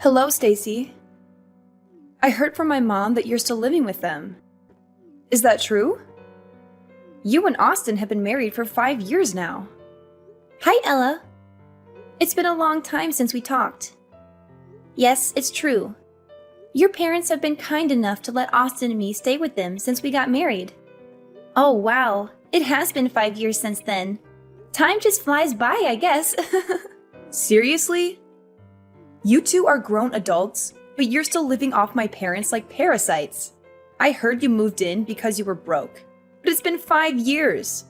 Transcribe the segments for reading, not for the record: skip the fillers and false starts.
Hello, Stacy. I heard from my mom that you're still living with them. Is that true? You and Austin have been married for 5 years now. Hi, Ella. It's been a long time since we talked. Yes, it's true. Your parents have been kind enough to let Austin and me stay with them since we got married. Oh, wow. It has been 5 years since then. Time just flies by, I guess. Seriously? You two are grown adults, but you're still living off my parents like parasites. I heard you moved in because you were broke, but it's been 5 years.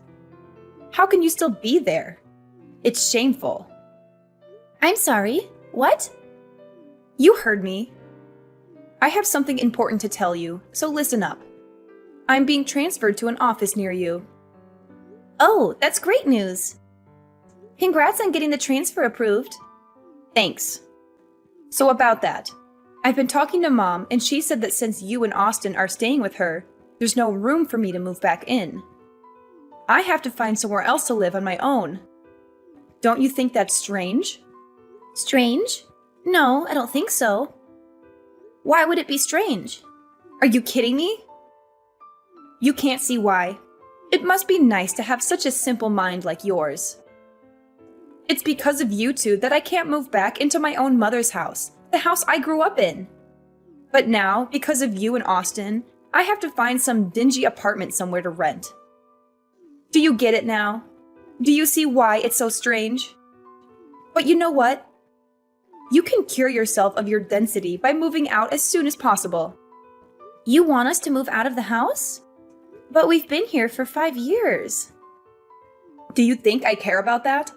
How can you still be there? It's shameful. I'm sorry. What? You heard me. I have something important to tell you, so listen up. I'm being transferred to an office near you. Oh, that's great news. Congrats on getting the transfer approved. Thanks. So about that, I've been talking to Mom, and she said that since you and Austin are staying with her, there's no room for me to move back in. I have to find somewhere else to live on my own. Don't you think that's strange? Strange? No, I don't think so. Why would it be strange? Are you kidding me? You can't see why. It must be nice to have such a simple mind like yours. It's because of you two that I can't move back into my own mother's house, the house I grew up in. But now, because of you and Austin, I have to find some dingy apartment somewhere to rent. Do you get it now? Do you see why it's so strange? But you know what? You can cure yourself of your density by moving out as soon as possible. You want us to move out of the house? But we've been here for 5 years. Do you think I care about that?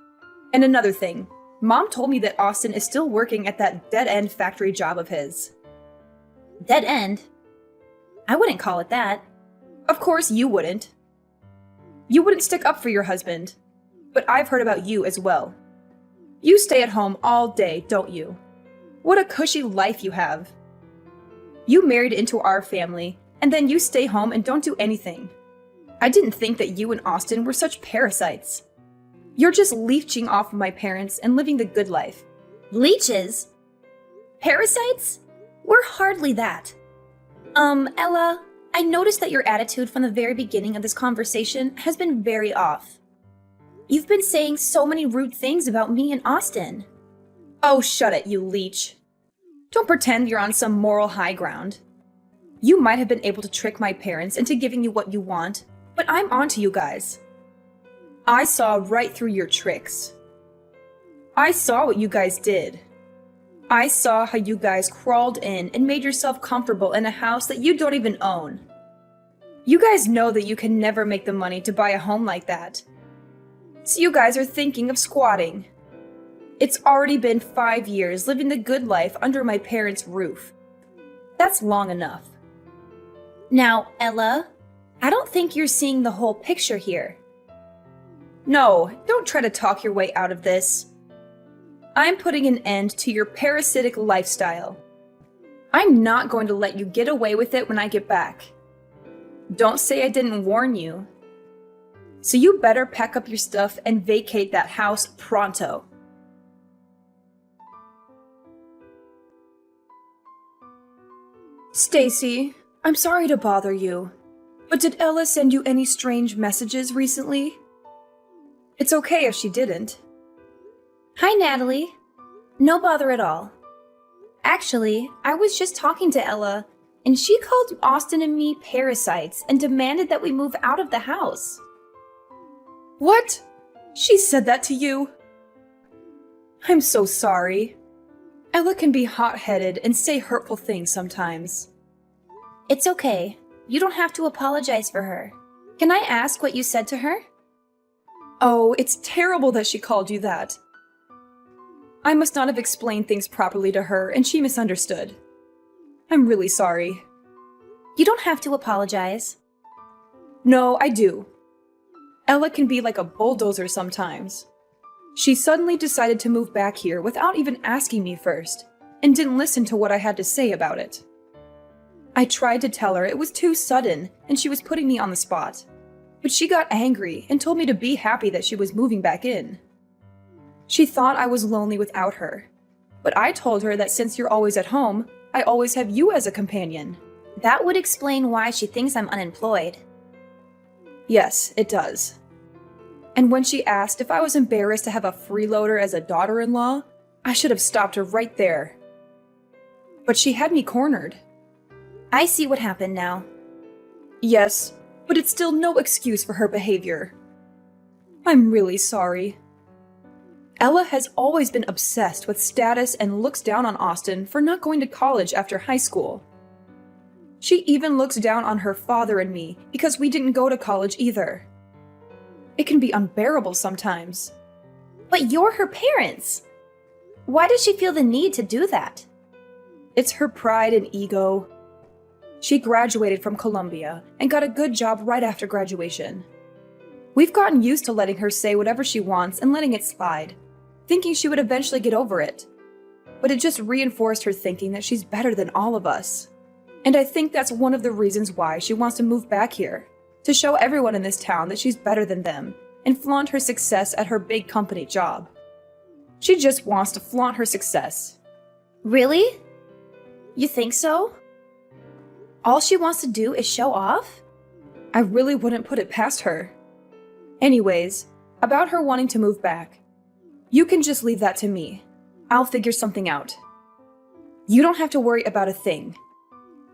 And another thing, Mom told me that Austin is still working at that dead-end factory job of his. Dead end? I wouldn't call it that. Of course you wouldn't. You wouldn't stick up for your husband. But I've heard about you as well. You stay at home all day, don't you? What a cushy life you have. You married into our family, and then you stay home and don't do anything. I didn't think that you and Austin were such parasites. You're just leeching off of my parents and living the good life. Leeches? Parasites? We're hardly that. Ella, I noticed that your attitude from the very beginning of this conversation has been very off. You've been saying so many rude things about me and Austin. Oh, shut it, you leech. Don't pretend you're on some moral high ground. You might have been able to trick my parents into giving you what you want, but I'm onto you guys. I saw right through your tricks. I saw what you guys did. I saw how you guys crawled in and made yourself comfortable in a house that you don't even own. You guys know that you can never make the money to buy a home like that. So you guys are thinking of squatting. It's already been 5 years living the good life under my parents' roof. That's long enough. Now, Ella, I don't think you're seeing the whole picture here. No, don't try to talk your way out of this. I'm putting an end to your parasitic lifestyle. I'm not going to let you get away with it when I get back. Don't say I didn't warn you. So you better pack up your stuff and vacate that house pronto. Stacy, I'm sorry to bother you, but did Ella send you any strange messages recently? It's okay if she didn't. Hi, Natalie. No bother at all. Actually, I was just talking to Ella, and she called Austin and me parasites and demanded that we move out of the house. What? She said that to you? I'm so sorry. Ella can be hot-headed and say hurtful things sometimes. It's okay. You don't have to apologize for her. Can I ask what you said to her? Oh, it's terrible that she called you that. I must not have explained things properly to her, and she misunderstood. I'm really sorry. You don't have to apologize. No, I do. Ella can be like a bulldozer sometimes. She suddenly decided to move back here without even asking me first, and didn't listen to what I had to say about it. I tried to tell her it was too sudden, and she was putting me on the spot. But she got angry and told me to be happy that she was moving back in. She thought I was lonely without her. But I told her that since you're always at home, I always have you as a companion. That would explain why she thinks I'm unemployed. Yes, it does. And when she asked if I was embarrassed to have a freeloader as a daughter-in-law, I should have stopped her right there. But she had me cornered. I see what happened now. Yes, but it's still no excuse for her behavior. I'm really sorry. Ella has always been obsessed with status and looks down on Austin for not going to college after high school. She even looks down on her father and me because we didn't go to college either. It can be unbearable sometimes. But you're her parents. Why does she feel the need to do that? It's her pride and ego. She graduated from Columbia and got a good job right after graduation. We've gotten used to letting her say whatever she wants and letting it slide, thinking she would eventually get over it. But it just reinforced her thinking that she's better than all of us. And I think that's one of the reasons why she wants to move back here, to show everyone in this town that she's better than them and flaunt her success at her big company job. She just wants to flaunt her success. Really? You think so? All she wants to do is show off? I really wouldn't put it past her. Anyways, about her wanting to move back. You can just leave that to me. I'll figure something out. You don't have to worry about a thing.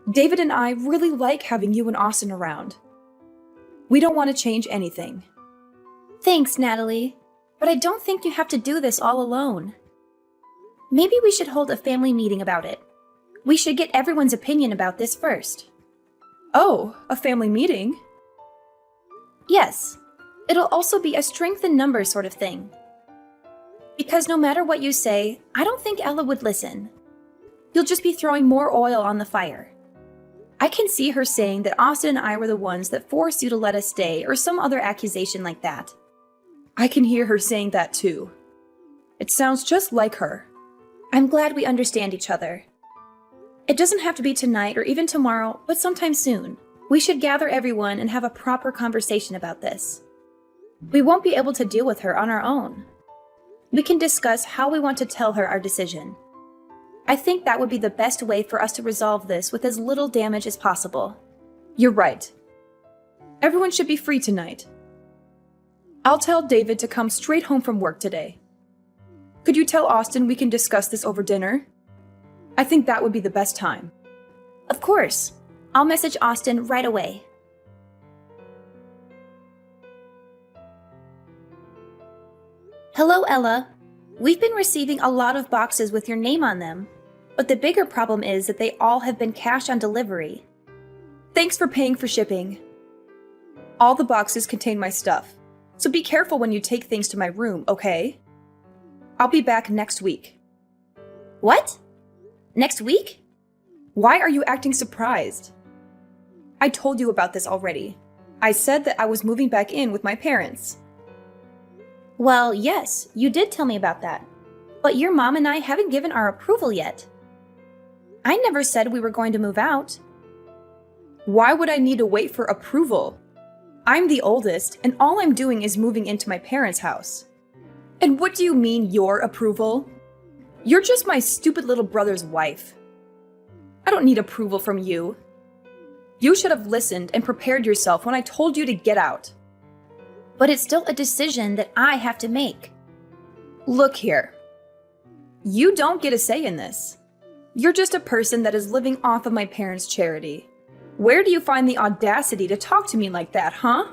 David and I really like having you and Austin around. We don't want to change anything. Thanks, Natalie. But I don't think you have to do this all alone. Maybe we should hold a family meeting about it. We should get everyone's opinion about this first. Oh, a family meeting? Yes. It'll also be a strength in numbers sort of thing. Because no matter what you say, I don't think Ella would listen. You'll just be throwing more oil on the fire. I can see her saying that Austin and I were the ones that forced you to let us stay or some other accusation like that. I can hear her saying that too. It sounds just like her. I'm glad we understand each other. It doesn't have to be tonight or even tomorrow, but sometime soon. We should gather everyone and have a proper conversation about this. We won't be able to deal with her on our own. We can discuss how we want to tell her our decision. I think that would be the best way for us to resolve this with as little damage as possible. You're right. Everyone should be free tonight. I'll tell David to come straight home from work today. Could you tell Austin we can discuss this over dinner? I think that would be the best time. Of course. I'll message Austin right away. Hello, Ella. We've been receiving a lot of boxes with your name on them, but the bigger problem is that they all have been cash on delivery. Thanks for paying for shipping. All the boxes contain my stuff, so be careful when you take things to my room, okay? I'll be back next week. What? Next week? Why are you acting surprised? I told you about this already. I said that I was moving back in with my parents. Well, yes, you did tell me about that. But your mom and I haven't given our approval yet. I never said we were going to move out. Why would I need to wait for approval? I'm the oldest, and all I'm doing is moving into my parents' house. And what do you mean, your approval? You're just my stupid little brother's wife. I don't need approval from you. You should have listened and prepared yourself when I told you to get out. But it's still a decision that I have to make. Look here. You don't get a say in this. You're just a person that is living off of my parents' charity. Where do you find the audacity to talk to me like that, huh?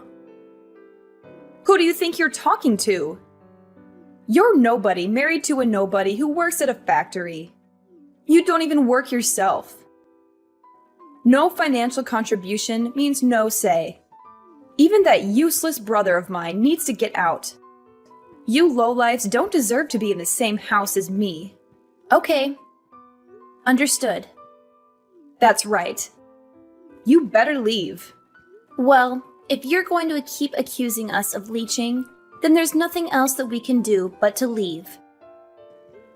Who do you think you're talking to? You're nobody married to a nobody who works at a factory. You don't even work yourself. No financial contribution means no say. Even that useless brother of mine needs to get out. You lowlifes don't deserve to be in the same house as me. Okay. Understood. That's right. You better leave. Well, if you're going to keep accusing us of leeching, then there's nothing else that we can do but to leave.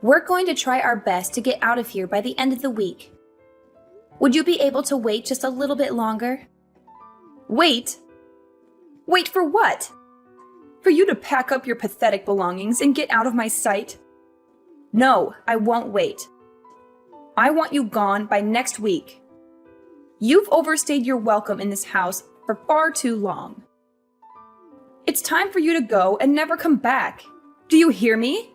We're going to try our best to get out of here by the end of the week. Would you be able to wait just a little bit longer? Wait? Wait for what? For you to pack up your pathetic belongings and get out of my sight? No, I won't wait. I want you gone by next week. You've overstayed your welcome in this house for far too long. It's time for you to go and never come back. Do you hear me?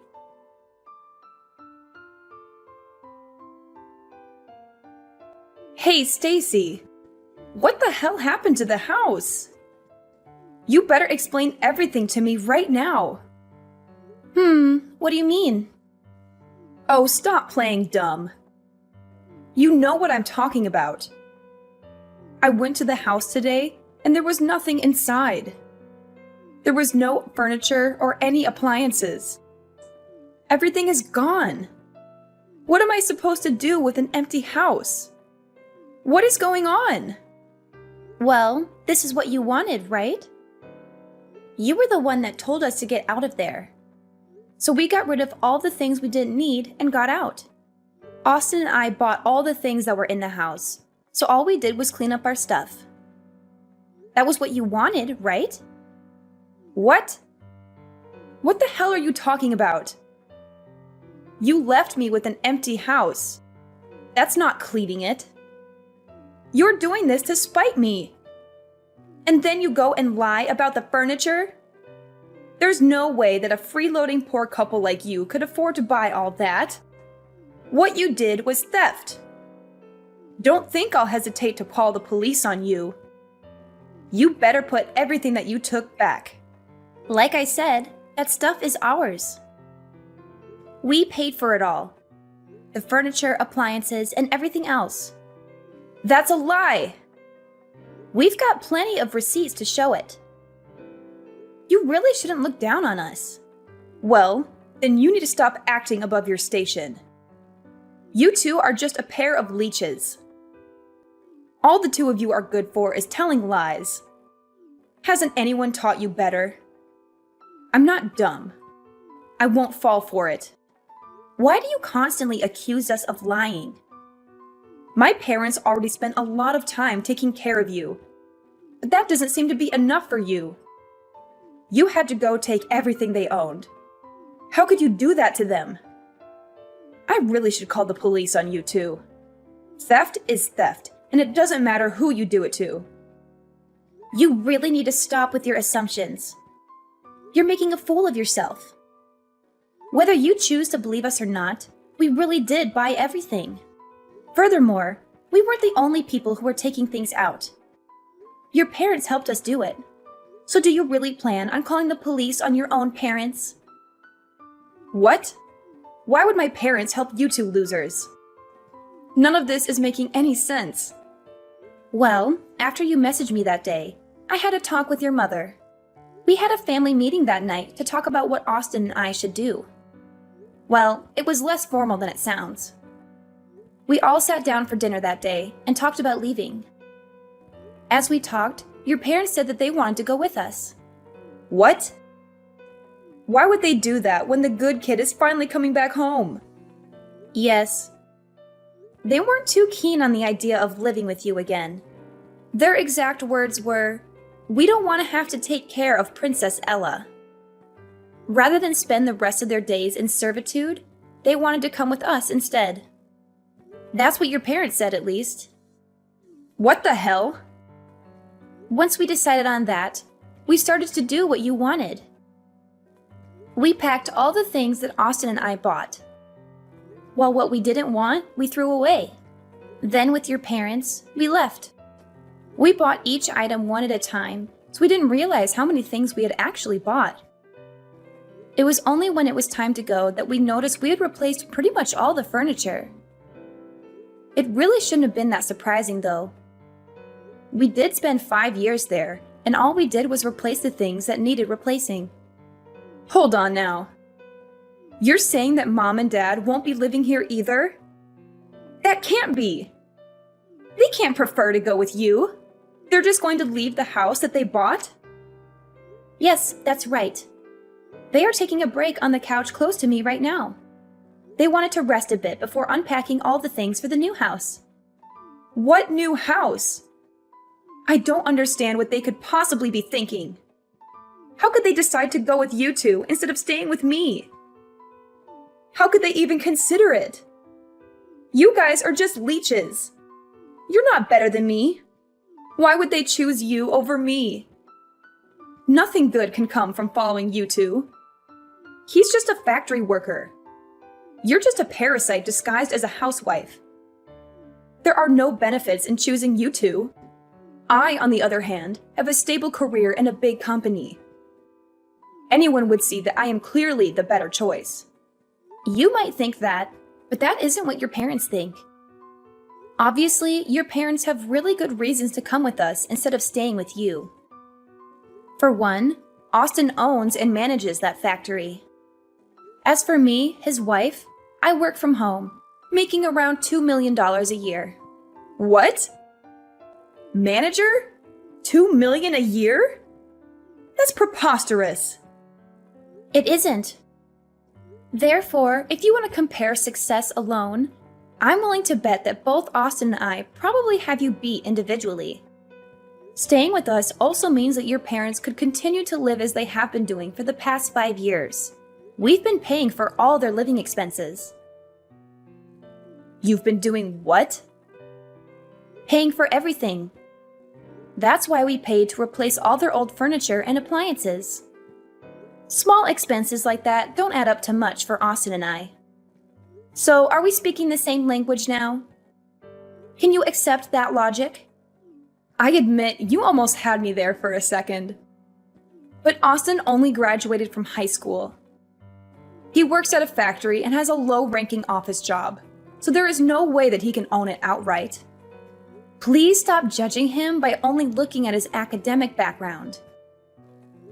Hey, Stacy. What the hell happened to the house? You better explain everything to me right now. What do you mean? Oh, stop playing dumb. You know what I'm talking about. I went to the house today, and there was nothing inside. There was no furniture or any appliances. Everything is gone. What am I supposed to do with an empty house? What is going on? Well, this is what you wanted, right? You were the one that told us to get out of there. So we got rid of all the things we didn't need and got out. Austin and I bought all the things that were in the house, so all we did was clean up our stuff. That was what you wanted, right? What? What the hell are you talking about? You left me with an empty house. That's not cleaning it. You're doing this to spite me. And then you go and lie about the furniture? There's no way that a freeloading poor couple like you could afford to buy all that. What you did was theft. Don't think I'll hesitate to call the police on you. You better put everything that you took back. Like I said, that stuff is ours. We paid for it all. The furniture, appliances, and everything else. That's a lie! We've got plenty of receipts to show it. You really shouldn't look down on us. Well, then you need to stop acting above your station. You two are just a pair of leeches. All the two of you are good for is telling lies. Hasn't anyone taught you better? I'm not dumb. I won't fall for it. Why do you constantly accuse us of lying? My parents already spent a lot of time taking care of you. But that doesn't seem to be enough for you. You had to go take everything they owned. How could you do that to them? I really should call the police on you too. Theft is theft, and it doesn't matter who you do it to. You really need to stop with your assumptions. You're making a fool of yourself. Whether you choose to believe us or not, we really did buy everything. Furthermore, we weren't the only people who were taking things out. Your parents helped us do it. So do you really plan on calling the police on your own parents? What? Why would my parents help you two losers? None of this is making any sense. Well, after you messaged me that day, I had a talk with your mother. We had a family meeting that night to talk about what Austin and I should do. Well, it was less formal than it sounds. We all sat down for dinner that day and talked about leaving. As we talked, your parents said that they wanted to go with us. What? Why would they do that when the good kid is finally coming back home? Yes. They weren't too keen on the idea of living with you again. Their exact words were, "We don't want to have to take care of Princess Ella." Rather than spend the rest of their days in servitude, they wanted to come with us instead. That's what your parents said, at least. What the hell? Once we decided on that, we started to do what you wanted. We packed all the things that Austin and I bought. While what we didn't want, we threw away. Then with your parents, we left. We bought each item one at a time, so we didn't realize how many things we had actually bought. It was only when it was time to go that we noticed we had replaced pretty much all the furniture. It really shouldn't have been that surprising, though. We did spend 5 years there, and all we did was replace the things that needed replacing. Hold on now. You're saying that Mom and Dad won't be living here either? That can't be. They can't prefer to go with you. They're just going to leave the house that they bought? Yes, that's right. They are taking a break on the couch close to me right now. They wanted to rest a bit before unpacking all the things for the new house. What new house? I don't understand what they could possibly be thinking. How could they decide to go with you two instead of staying with me? How could they even consider it? You guys are just leeches. You're not better than me. Why would they choose you over me? Nothing good can come from following you two. He's just a factory worker. You're just a parasite disguised as a housewife. There are no benefits in choosing you two. I, on the other hand, have a stable career in a big company. Anyone would see that I am clearly the better choice. You might think that, but that isn't what your parents think. Obviously, your parents have really good reasons to come with us instead of staying with you. For one, Austin owns and manages that factory. As for me, his wife, I work from home, making around $2 million a year. What? Manager? $2 million a year? That's preposterous. It isn't. Therefore, if you want to compare success alone, I'm willing to bet that both Austin and I probably have you beat individually. Staying with us also means that your parents could continue to live as they have been doing for the past 5 years. We've been paying for all their living expenses. You've been doing what? Paying for everything. That's why we paid to replace all their old furniture and appliances. Small expenses like that don't add up to much for Austin and I. So, are we speaking the same language now? Can you accept that logic? I admit, you almost had me there for a second. But Austin only graduated from high school. He works at a factory and has a low-ranking office job, so there is no way that he can own it outright. Please stop judging him by only looking at his academic background.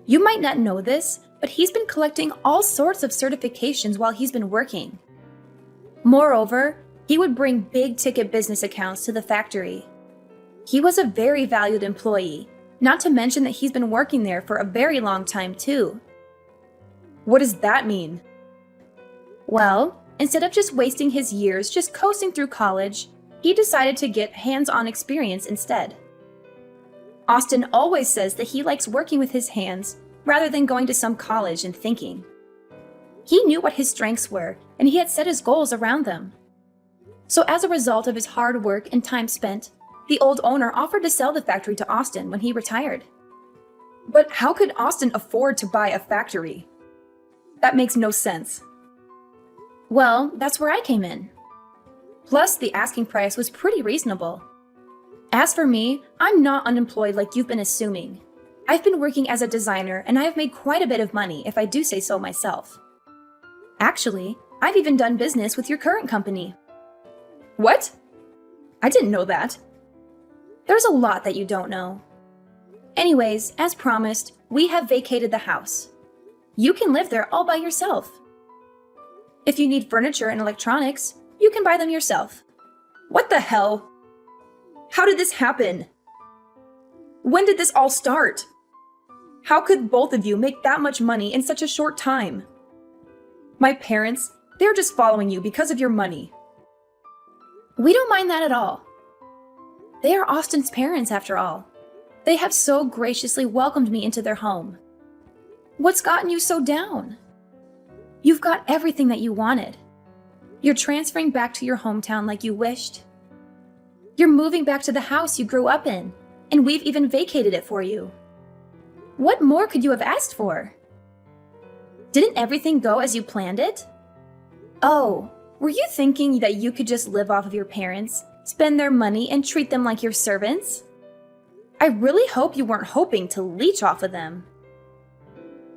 You might not know this, but he's been collecting all sorts of certifications while he's been working. Moreover, he would bring big-ticket business accounts to the factory. He was a very valued employee, not to mention that he's been working there for a very long time too. What does that mean? Well, instead of just wasting his years just coasting through college, he decided to get hands-on experience instead. Austin always says that he likes working with his hands rather than going to some college and thinking. He knew what his strengths were, and he had set his goals around them. So as a result of his hard work and time spent, the old owner offered to sell the factory to Austin when he retired. But how could Austin afford to buy a factory? That makes no sense. Well, that's where I came in. Plus, the asking price was pretty reasonable. As for me, I'm not unemployed like you've been assuming. I've been working as a designer and I have made quite a bit of money if I do say so myself. Actually, I've even done business with your current company. What? I didn't know that. There's a lot that you don't know. Anyways, as promised, we have vacated the house. You can live there all by yourself. If you need furniture and electronics, you can buy them yourself. What the hell? How did this happen? When did this all start? How could both of you make that much money in such a short time? My parents, they're just following you because of your money. We don't mind that at all. They are Austin's parents, after all. They have so graciously welcomed me into their home. What's gotten you so down? You've got everything that you wanted. You're transferring back to your hometown like you wished. You're moving back to the house you grew up in, and we've even vacated it for you. What more could you have asked for? Didn't everything go as you planned it? Oh, were you thinking that you could just live off of your parents, spend their money, and treat them like your servants? I really hope you weren't hoping to leech off of them.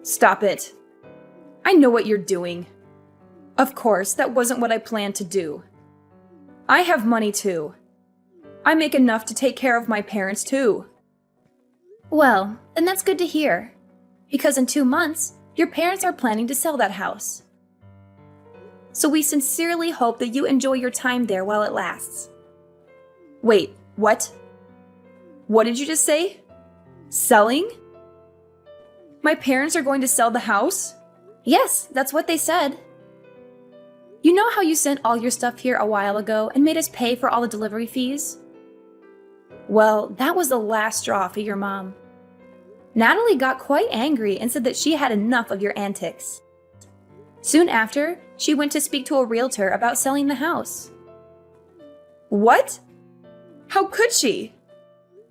Stop it. I know what you're doing. Of course, that wasn't what I planned to do. I have money too. I make enough to take care of my parents too. Well, then that's good to hear. Because in 2 months, your parents are planning to sell that house. So we sincerely hope that you enjoy your time there while it lasts. Wait, what? What did you just say? Selling? My parents are going to sell the house? Yes, that's what they said. You know how you sent all your stuff here a while ago and made us pay for all the delivery fees? Well, that was the last straw for your mom. Natalie got quite angry and said that she had enough of your antics. Soon after, She went to speak to a realtor about selling the house. What? How could she?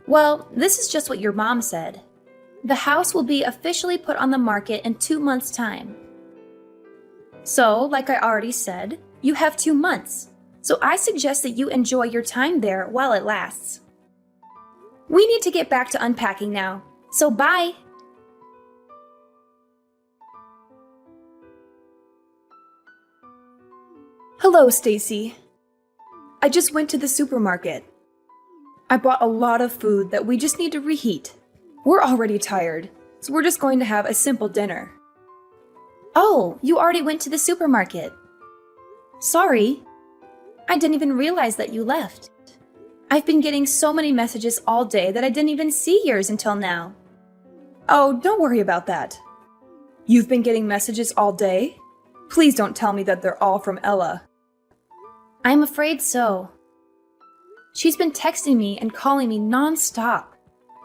Well, this is just what your mom said. The house will be officially put on the market in 2 months' time. So, like I already said, you have 2 months. So I suggest that you enjoy your time there while it lasts. We need to get back to unpacking now. So bye! Hello, Stacy. I just went to the supermarket. I bought a lot of food that we just need to reheat. We're already tired, so we're just going to have a simple dinner. Oh, you already went to the supermarket. Sorry. I didn't even realize that you left. I've been getting so many messages all day that I didn't even see yours until now. Oh, don't worry about that. You've been getting messages all day? Please don't tell me that they're all from Ella. I'm afraid so. She's been texting me and calling me non-stop.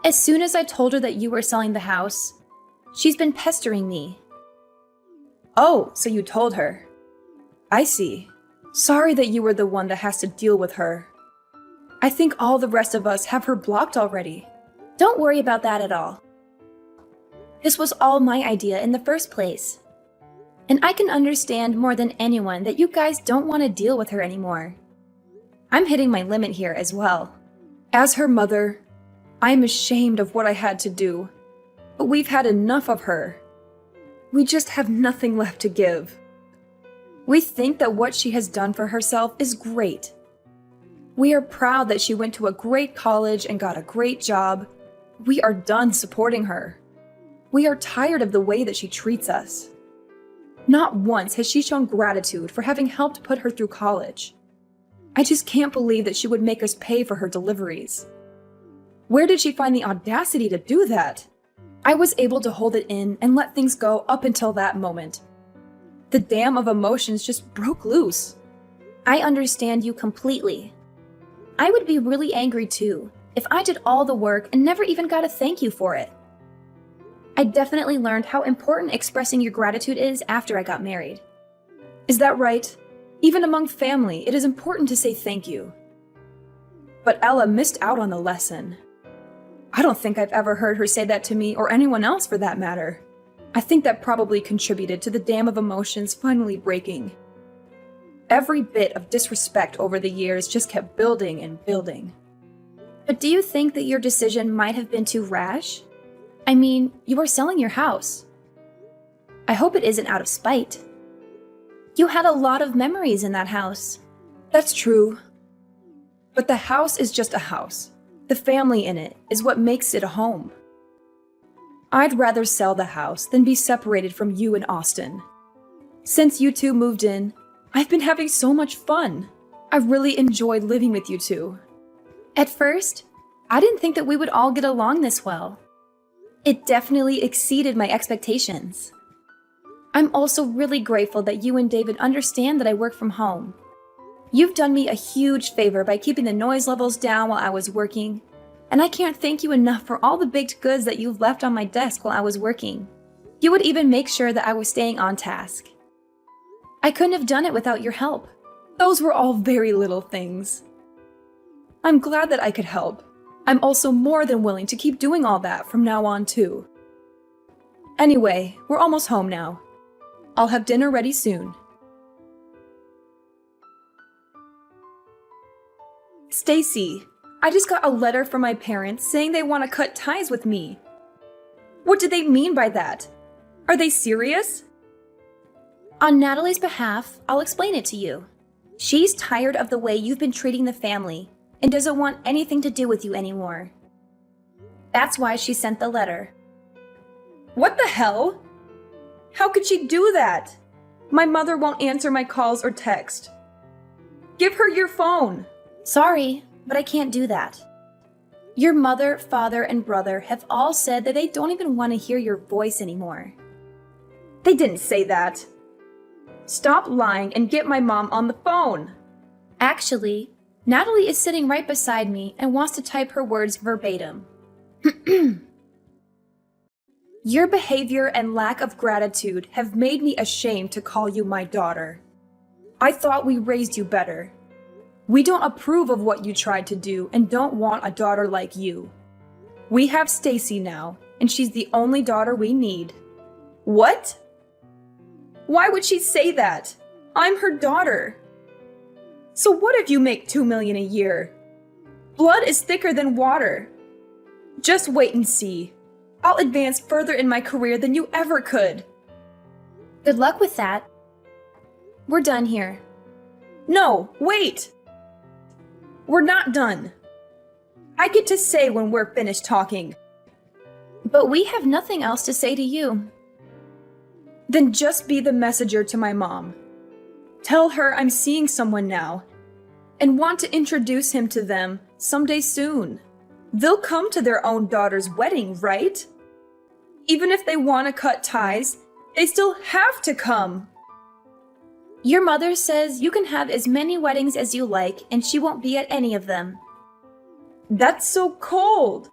As soon as I told her that you were selling the house, she's been pestering me. Oh, so you told her. I see. Sorry that you were the one that has to deal with her. I think all the rest of us have her blocked already. Don't worry about that at all. This was all my idea in the first place. And I can understand more than anyone that you guys don't want to deal with her anymore. I'm hitting my limit here as well. As her mother, I'm ashamed of what I had to do. But we've had enough of her. We just have nothing left to give. We think that what she has done for herself is great. We are proud that she went to a great college and got a great job. We are done supporting her. We are tired of the way that she treats us. Not once has she shown gratitude for having helped put her through college. I just can't believe that she would make us pay for her deliveries. Where did she find the audacity to do that? I was able to hold it in and let things go up until that moment. The dam of emotions just broke loose. I understand you completely. I would be really angry too if I did all the work and never even got a thank you for it. I definitely learned how important expressing your gratitude is after I got married. Is that right? Even among family, it is important to say thank you. But Ella missed out on the lesson. I don't think I've ever heard her say that to me or anyone else for that matter. I think that probably contributed to the dam of emotions finally breaking. Every bit of disrespect over the years just kept building and building. But do you think that your decision might have been too rash? I mean, you are selling your house. I hope it isn't out of spite. You had a lot of memories in that house. That's true. But the house is just a house. The family in it is what makes it a home. I'd rather sell the house than be separated from you and Austin. Since you two moved in, I've been having so much fun. I really enjoyed living with you two. At first, I didn't think that we would all get along this well. It definitely exceeded my expectations. I'm also really grateful that you and David understand that I work from home. You've done me a huge favor by keeping the noise levels down while I was working, and I can't thank you enough for all the baked goods that you've left on my desk while I was working. You would even make sure that I was staying on task. I couldn't have done it without your help. Those were all very little things. I'm glad that I could help. I'm also more than willing to keep doing all that from now on too. Anyway, we're almost home now. I'll have dinner ready soon. Stacy, I just got a letter from my parents saying they want to cut ties with me. What do they mean by that? Are they serious? On Natalie's behalf, I'll explain it to you. She's tired of the way you've been treating the family and doesn't want anything to do with you anymore. That's why she sent the letter. What the hell? How could she do that? My mother won't answer my calls or text. Give her your phone. Sorry, but I can't do that. Your mother, father, and brother have all said that they don't even want to hear your voice anymore. They didn't say that. Stop lying and get my mom on the phone. Actually, Natalie is sitting right beside me and wants to type her words verbatim. Your behavior and lack of gratitude have made me ashamed to call you my daughter. I thought we raised you better. We don't approve of what you tried to do and don't want a daughter like you. We have Stacy now, and she's the only daughter we need. What? Why would she say that? I'm her daughter. So what if you make $2 million a year? Blood is thicker than water. Just wait and see. I'll advance further in my career than you ever could. Good luck with that. We're done here. No, wait! We're not done. I get to say when we're finished talking. But we have nothing else to say to you. Then just be the messenger to my mom. Tell her I'm seeing someone now and want to introduce him to them someday soon. They'll come to their own daughter's wedding, right? Even if they want to cut ties, they still have to come. Your mother says you can have as many weddings as you like and she won't be at any of them. That's so cold.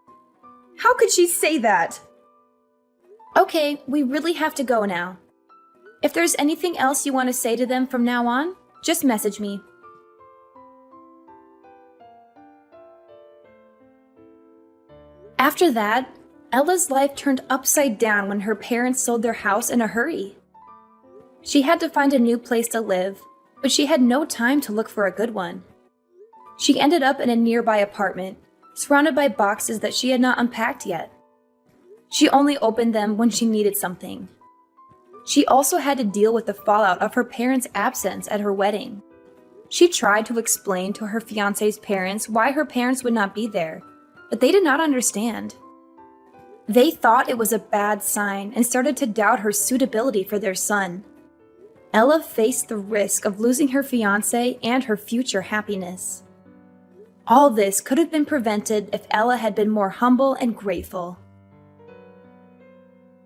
How could she say that? Okay, we really have to go now. If there's anything else you want to say to them from now on, just message me. After that, Ella's life turned upside down when her parents sold their house in a hurry. She had to find a new place to live, but she had no time to look for a good one. She ended up in a nearby apartment, surrounded by boxes that she had not unpacked yet. She only opened them when she needed something. She also had to deal with the fallout of her parents' absence at her wedding. She tried to explain to her fiancé's parents why her parents would not be there, but they did not understand. They thought it was a bad sign and started to doubt her suitability for their son. Ella faced the risk of losing her fiancé and her future happiness. All this could have been prevented if Ella had been more humble and grateful.